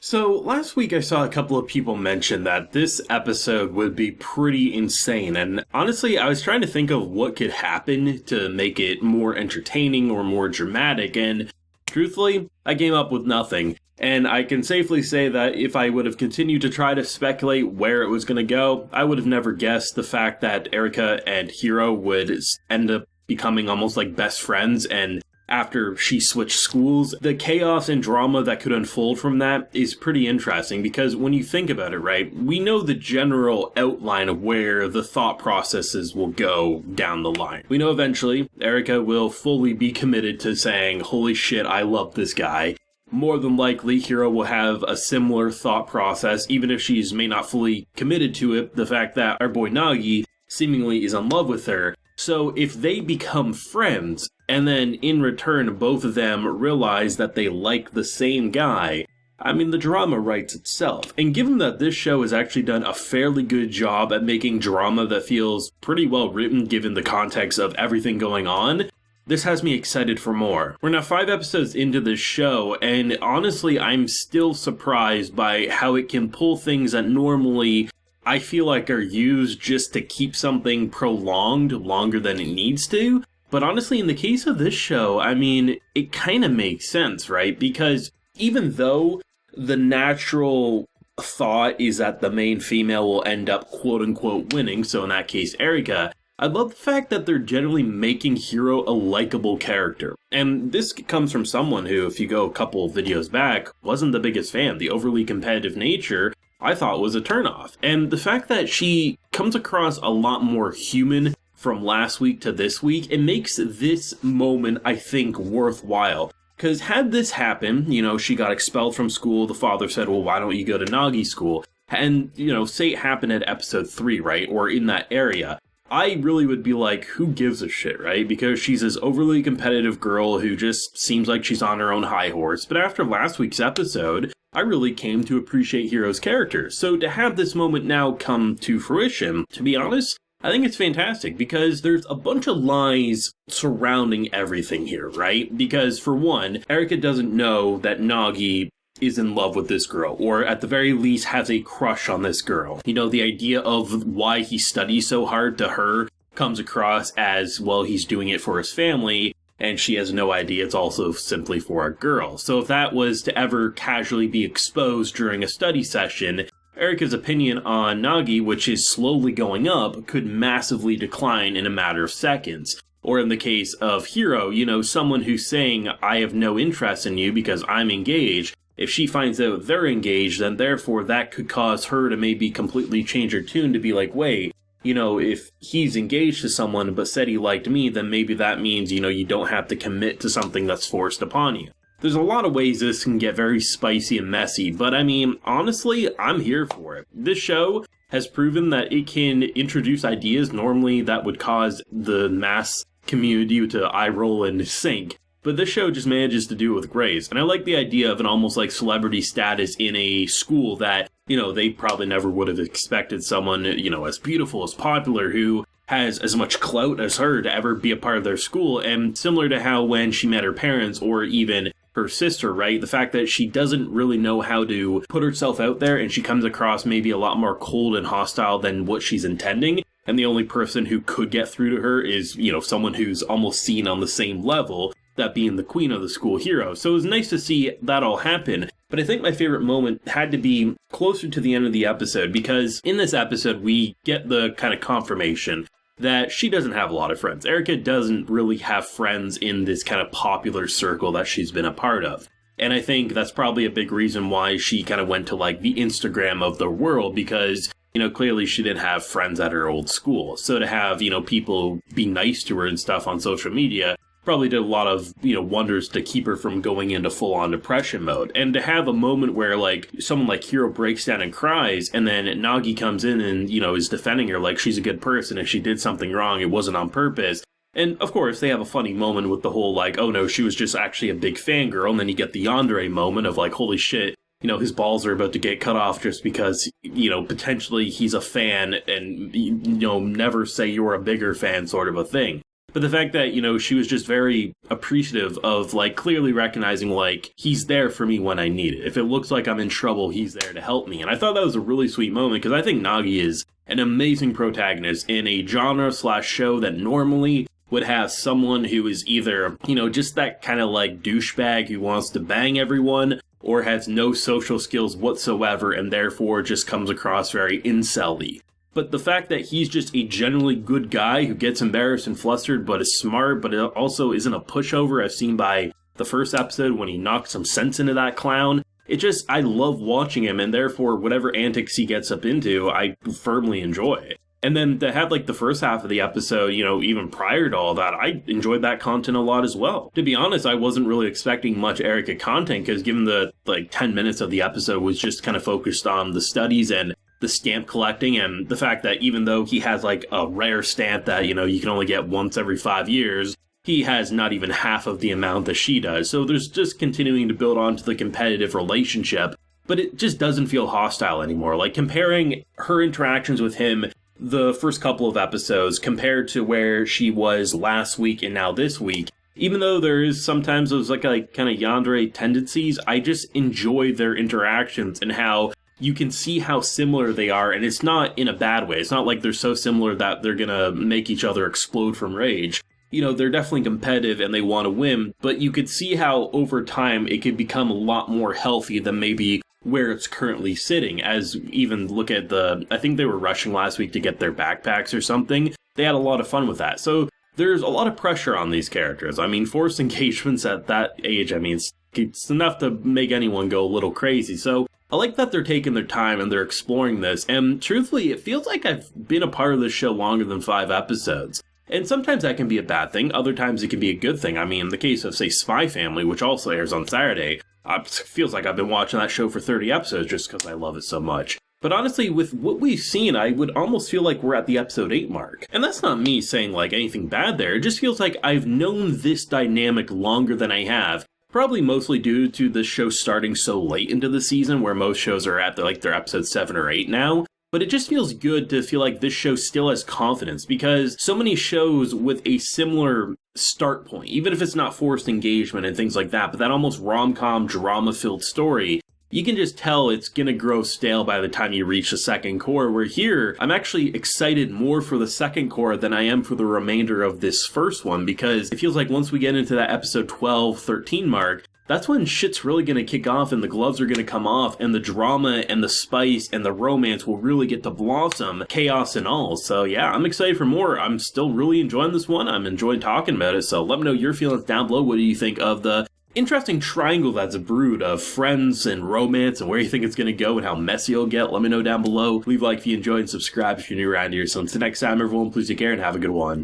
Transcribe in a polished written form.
So, last week I saw a couple of people mention that this episode would be pretty insane, and honestly, I was trying to think of what could happen to make it more entertaining or more dramatic, and truthfully, I came up with nothing. And I can safely say that if I would have continued to try to speculate where it was going to go, I would have never guessed the fact that Erika and Hiro would end up becoming almost like best friends, and after she switched schools, the chaos and drama that could unfold from that is pretty interesting because when you think about it, right, we know the general outline of where the thought processes will go down the line. We know eventually Erika will fully be committed to saying, holy shit, I love this guy. More than likely, Hiro will have a similar thought process, even if she's may not fully committed to it, the fact that our boy Nagi seemingly is in love with her. So if they become friends, and then in return both of them realize that they like the same guy, I mean, the drama writes itself. And given that this show has actually done a fairly good job at making drama that feels pretty well written given the context of everything going on, this has me excited for more. We're now 5 episodes into this show, and honestly, I'm still surprised by how it can pull things that normally I feel like are used just to keep something prolonged longer than it needs to. But honestly, in the case of this show, I mean, it kind of makes sense, right? Because even though the natural thought is that the main female will end up quote-unquote winning, so in that case, Erika, I love the fact that they're generally making Hiro a likable character. And this comes from someone who, if you go a couple videos back, wasn't the biggest fan. The overly competitive nature, I thought, was a turnoff. And the fact that she comes across a lot more human from last week to this week, it makes this moment, I think, worthwhile. Because had this happen, she got expelled from school, the father said, well, why don't you go to Nagi school? And, say it happened at episode 3, right? Or in that area. I really would be like, who gives a shit, right? Because she's this overly competitive girl who just seems like she's on her own high horse. But after last week's episode, I really came to appreciate Hiro's character. So to have this moment now come to fruition, to be honest, I think it's fantastic because there's a bunch of lies surrounding everything here, right? Because for one, Erika doesn't know that Nagi is in love with this girl, or at the very least has a crush on this girl. The idea of why he studies so hard to her comes across as, well, he's doing it for his family, and she has no idea it's also simply for a girl. So if that was to ever casually be exposed during a study session, Erika's opinion on Nagi, which is slowly going up, could massively decline in a matter of seconds. Or in the case of Hiro, someone who's saying, I have no interest in you because I'm engaged. If she finds out they're engaged, then therefore that could cause her to maybe completely change her tune to be like, wait, if he's engaged to someone but said he liked me, then maybe that means, you don't have to commit to something that's forced upon you. There's a lot of ways this can get very spicy and messy, but I mean, honestly, I'm here for it. This show has proven that it can introduce ideas normally that would cause the mass community to eye roll and sink. But this show just manages to do it with grace. And I like the idea of an almost like celebrity status in a school that, they probably never would have expected someone, as beautiful, as popular, who has as much clout as her to ever be a part of their school. And similar to how when she met her parents or even her sister, right? The fact that she doesn't really know how to put herself out there and she comes across maybe a lot more cold and hostile than what she's intending. And the only person who could get through to her is, someone who's almost seen on the same level, that being the queen of the school, Hiro. So it was nice to see that all happen. But I think my favorite moment had to be closer to the end of the episode, because in this episode, we get the kind of confirmation that she doesn't have a lot of friends. Erika doesn't really have friends in this kind of popular circle that she's been a part of. And I think that's probably a big reason why she kind of went to like the Instagram of the world, because clearly she didn't have friends at her old school. So to have, people be nice to her and stuff on social media probably did a lot of, wonders to keep her from going into full-on depression mode. And to have a moment where, like, someone like Hiro breaks down and cries, and then Nagi comes in and, is defending her like she's a good person. If she did something wrong, it wasn't on purpose. And, of course, they have a funny moment with the whole, like, oh no, she was just actually a big fangirl. And then you get the Yandere moment of, like, holy shit, his balls are about to get cut off just because, potentially he's a fan and, never say you're a bigger fan sort of a thing. But the fact that, she was just very appreciative of, like, clearly recognizing, like, he's there for me when I need it. If it looks like I'm in trouble, he's there to help me. And I thought that was a really sweet moment, because I think Nagi is an amazing protagonist in a genre/show that normally would have someone who is either, just that kind of, like, douchebag who wants to bang everyone, or has no social skills whatsoever, and therefore just comes across very incel-y. But the fact that he's just a generally good guy who gets embarrassed and flustered, but is smart, but also isn't a pushover, as seen by the first episode when he knocked some sense into that clown. I love watching him, and therefore whatever antics he gets up into, I firmly enjoy. And then to have, like, the first half of the episode, even prior to all that, I enjoyed that content a lot as well. To be honest, I wasn't really expecting much Erika content, because given the, 10 minutes of the episode was just kind of focused on the studies and the stamp collecting, and the fact that even though he has, like, a rare stamp that, you can only get once every 5 years, he has not even half of the amount that she does. So there's just continuing to build onto the competitive relationship, but it just doesn't feel hostile anymore. Like, comparing her interactions with him the first couple of episodes compared to where she was last week and now this week, even though there is sometimes those, like kind of yandere tendencies, I just enjoy their interactions and how you can see how similar they are, and it's not in a bad way. It's not like they're so similar that they're gonna make each other explode from rage. They're definitely competitive and they want to win, but you could see how over time it could become a lot more healthy than maybe where it's currently sitting. As even look at I think they were rushing last week to get their backpacks or something. They had a lot of fun with that. So there's a lot of pressure on these characters. I mean, forced engagements at that age, it's enough to make anyone go a little crazy. So I like that they're taking their time and they're exploring this. And truthfully, it feels like I've been a part of this show longer than 5 episodes. And sometimes that can be a bad thing. Other times it can be a good thing. I mean, in the case of, say, Spy Family, which also airs on Saturday, it feels like I've been watching that show for 30 episodes just because I love it so much. But honestly, with what we've seen, I would almost feel like we're at the episode 8 mark. And that's not me saying, like, anything bad there. It just feels like I've known this dynamic longer than I have. Probably mostly due to the show starting so late into the season, where most shows are at their episode 7 or 8 now. But it just feels good to feel like this show still has confidence, because so many shows with a similar start point, even if it's not forced engagement and things like that, but that almost rom-com drama-filled story, you can just tell it's gonna grow stale by the time you reach the second core, where here, I'm actually excited more for the second core than I am for the remainder of this first one, because it feels like once we get into that episode 12, 13 mark, that's when shit's really going to kick off and the gloves are going to come off and the drama and the spice and the romance will really get to blossom, chaos and all. So yeah, I'm excited for more. I'm still really enjoying this one. I'm enjoying talking about it. So let me know your feelings down below. What do you think of the interesting triangle that's brewed of friends and romance, and where you think it's going to go and how messy it'll get? Let me know down below. Leave a like if you enjoyed and subscribe if you're new around here. So until next time, everyone, please take care and have a good one.